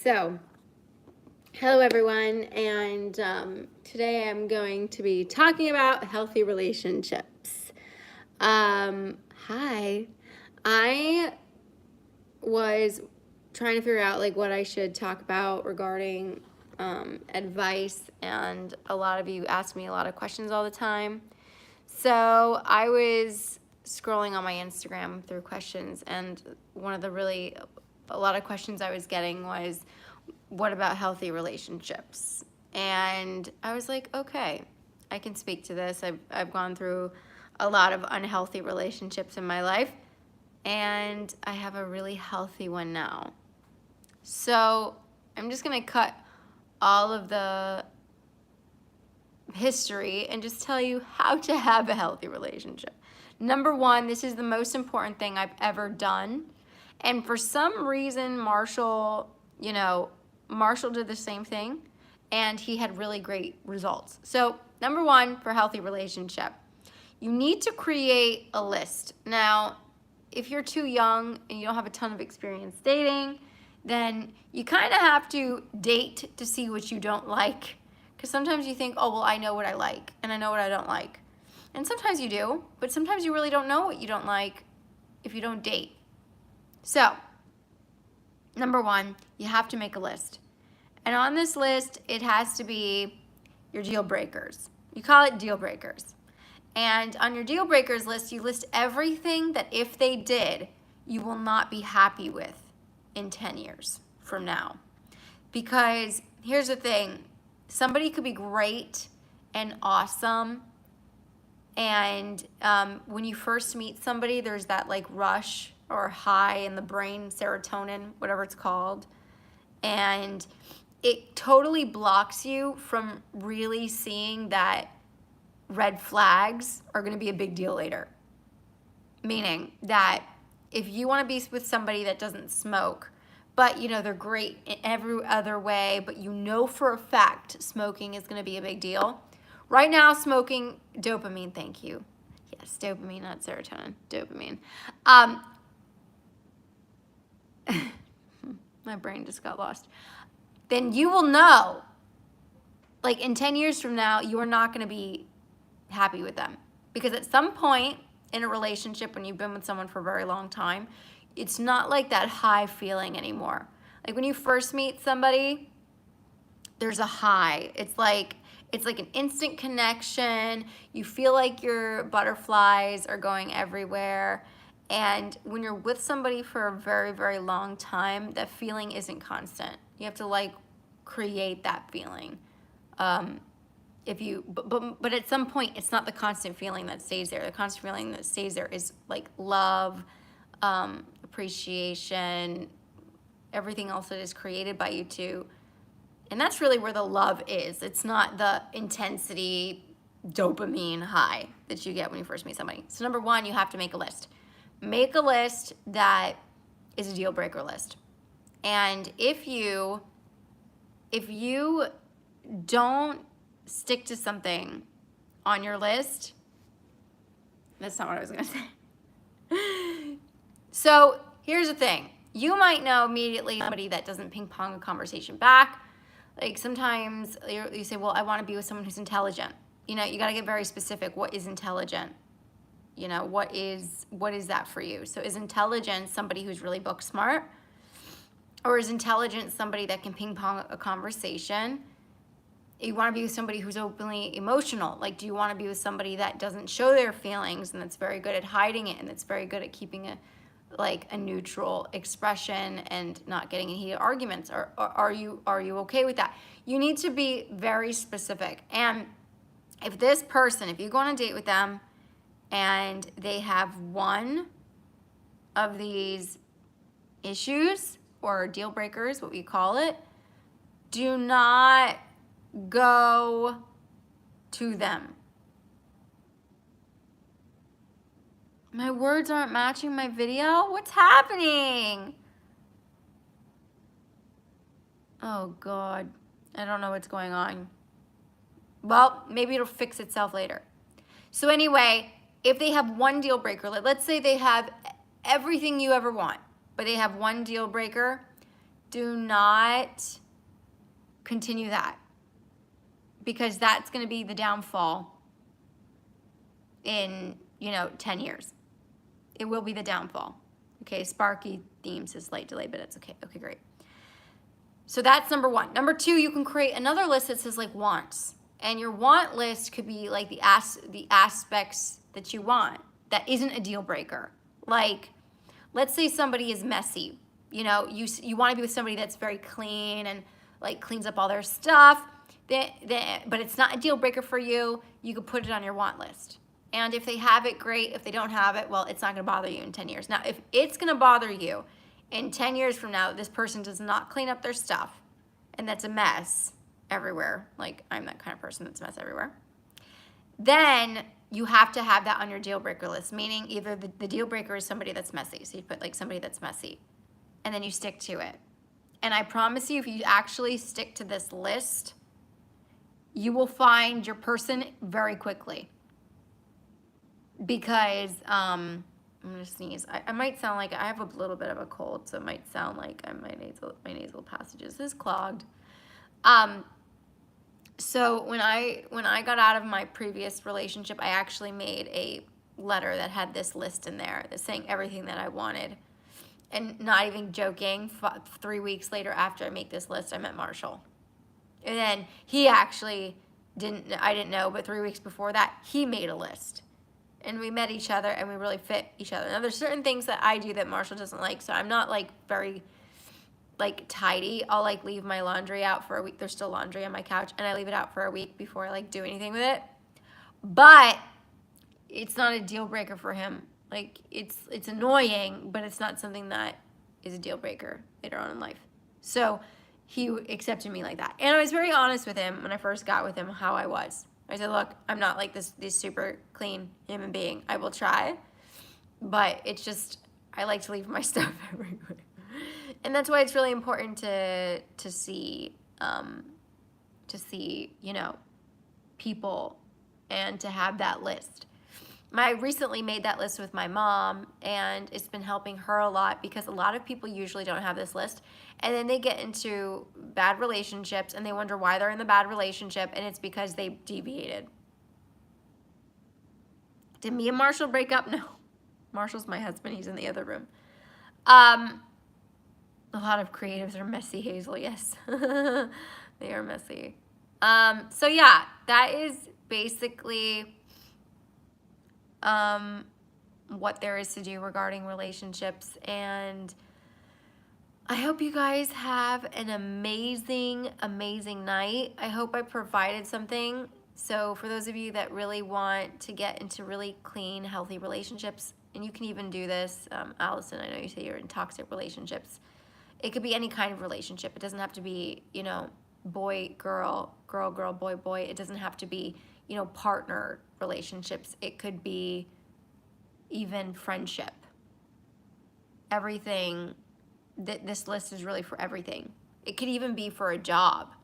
So, hello everyone, and today I'm going to be talking about healthy relationships. Hi. I was trying to figure out what I should talk about regarding advice, and a lot of you ask me a lot of questions all the time. So I was scrolling on my Instagram through questions, and a lot of questions I was getting was, what about healthy relationships? And I was like, okay, I can speak to this. I've gone through a lot of unhealthy relationships in my life, and I have a really healthy one now. So I'm just gonna cut all of the history and just tell you how to have a healthy relationship. Number one, this is the most important thing I've ever done. And for some reason, Marshall did the same thing, and he had really great results. So number one, for healthy relationship, you need to create a list. Now, if you're too young and you don't have a ton of experience dating, then you kind of have to date to see what you don't like. Because sometimes you think, oh, well, I know what I like and I know what I don't like. And sometimes you do, but sometimes you really don't know what you don't like if you don't date. So, number one, you have to make a list. And on this list, it has to be your deal breakers. You call it deal breakers. And on your deal breakers list, you list everything that if they did, you will not be happy with in 10 years from now. Because here's the thing, somebody could be great and awesome, and when you first meet somebody, there's that rush or high in the brain, serotonin, whatever it's called, and it totally blocks you from really seeing that red flags are going to be a big deal later. Meaning that if you want to be with somebody that doesn't smoke, but they're great in every other way, but for a fact smoking is going to be a big deal. Right now, smoking, dopamine, thank you. Yes, dopamine, not serotonin, dopamine. My brain just got lost. Then you will know, in 10 years from now, you are not going to be happy with them. Because at some point in a relationship, when you've been with someone for a very long time, it's not like that high feeling anymore. Like when you first meet somebody, there's a high. It's like an instant connection. You feel like your butterflies are going everywhere. And when you're with somebody for a very, very long time, that feeling isn't constant. You have to create that feeling. But at some point, it's not the constant feeling that stays there. The constant feeling that stays there is love, appreciation, everything else that is created by you two. And that's really where the love is. It's not the intensity dopamine high that you get when you first meet somebody. So number one, you have to make a list. Make a list that is a deal breaker list. And if you don't stick to something on your list, that's not what I was gonna say. So here's the thing. You might know immediately somebody that doesn't ping pong a conversation back. Sometimes you say, well, I want to be with someone who's intelligent. You got to get very specific. What is intelligent? What is that for you? So is intelligence somebody who's really book smart? Or is intelligence somebody that can ping pong a conversation? You want to be with somebody who's openly emotional. Do you want to be with somebody that doesn't show their feelings and that's very good at hiding it and that's very good at keeping a neutral expression and not getting in heated arguments? Or are you okay with that? You need to be very specific. And if you go on a date with them and they have one of these issues or deal breakers, what we call it, do not go to them. My words aren't matching my video? What's happening? Oh God, I don't know what's going on. Well, maybe it'll fix itself later. So anyway, if they have one deal breaker, let's say they have everything you ever want, but they have one deal breaker, do not continue that, because that's going to be the downfall in, 10 years. It will be the downfall. Okay, Sparky theme says slight delay, but it's okay. Okay, great. So that's number one. Number two, you can create another list that says like wants. And your want list could be like the aspects that you want that isn't a deal breaker. Like, let's say somebody is messy. You want to be with somebody that's very clean and like cleans up all their stuff. But it's not a deal breaker for you. You could put it on your want list. And if they have it, great. If they don't have it, well, it's not going to bother you in 10 years. Now, if it's going to bother you in 10 years from now, this person does not clean up their stuff, and that's a mess everywhere, like I'm that kind of person that's a mess everywhere, then you have to have that on your deal breaker list, meaning either the deal breaker is somebody that's messy. So you put like somebody that's messy, and then you stick to it. And I promise you, if you actually stick to this list, you will find your person very quickly. Because I'm gonna sneeze. I might sound like I have a little bit of a cold, so it might sound like my nasal passages is clogged. So when I got out of my previous relationship, I actually made a letter that had this list in there that's saying everything that I wanted. And not even joking, 3 weeks later after I make this list, I met Marshall. And then he actually I didn't know, but 3 weeks before that, he made a list. And we met each other, and we really fit each other. Now, there's certain things that I do that Marshall doesn't like, so I'm not, like, very, like, tidy. I'll, like, leave my laundry out for a week. There's still laundry on my couch, and I leave it out for a week before I, like, do anything with it. But it's not a deal breaker for him. Like, it's annoying, but it's not something that is a deal breaker later on in life. So he accepted me like that. And I was very honest with him when I first got with him how I was. I said, look, I'm not like this super clean human being. I will try, but it's just, I like to leave my stuff everywhere. And that's why it's really important to see, people and to have that list. I recently made that list with my mom, and it's been helping her a lot because a lot of people usually don't have this list, and then they get into bad relationships and they wonder why they're in the bad relationship, and it's because they deviated. Did me and Marshall break up? No. Marshall's my husband. He's in the other room. A lot of creatives are messy, Hazel. Yes. They are messy. So yeah, that is basically what there is to do regarding relationships, and I hope you guys have an amazing night. I hope I provided something. So for those of you that really want to get into really clean, healthy relationships, and you can even do this, Allison, I know you say you're in toxic relationships. It could be any kind of relationship. It doesn't have to be, boy, girl, girl, girl, boy, boy. It doesn't have to be, partner relationships. It could be even friendship. Everything, this list is really for everything. It could even be for a job.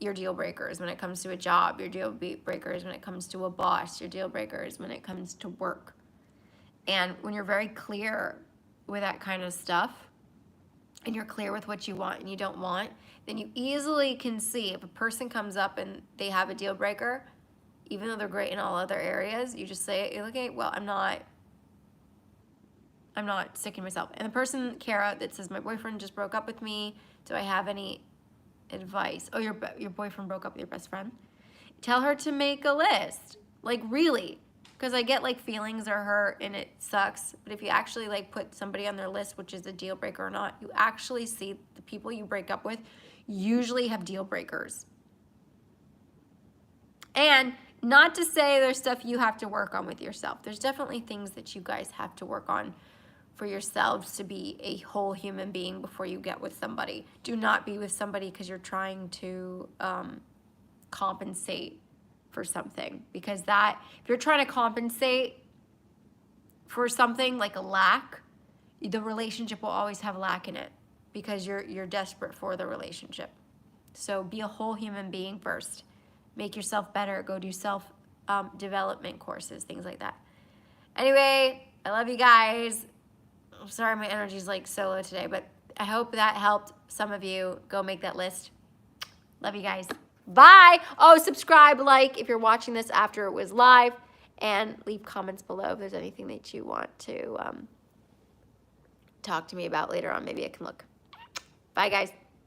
Your deal breakers when it comes to a job. Your deal breakers when it comes to a boss. Your deal breakers when it comes to work. And when you're very clear with that kind of stuff, and you're clear with what you want and you don't want, then you easily can see if a person comes up and they have a deal breaker, even though they're great in all other areas, you just say, okay, well, I'm not sticking to myself. And the person, Kara, that says, my boyfriend just broke up with me. Do I have any advice? Oh, your boyfriend broke up with your best friend? Tell her to make a list. Like, really. Because I get, like, feelings are hurt and it sucks. But if you actually, like, put somebody on their list, which is a deal breaker or not, you actually see the people you break up with usually have deal breakers. And not to say there's stuff you have to work on with yourself. There's definitely things that you guys have to work on for yourselves to be a whole human being before you get with somebody. Do not be with somebody because you're trying to compensate for something. Because if you're trying to compensate for something like a lack, the relationship will always have lack in it because you're desperate for the relationship. So be a whole human being first. Make yourself better. Go do self-development courses, things like that. Anyway, I love you guys. I'm sorry my energy's like solo today, but I hope that helped some of you. Go make that list. Love you guys. Bye. Oh, subscribe, like if you're watching this after it was live, and leave comments below if there's anything that you want to talk to me about later on. Maybe I can look. Bye, guys.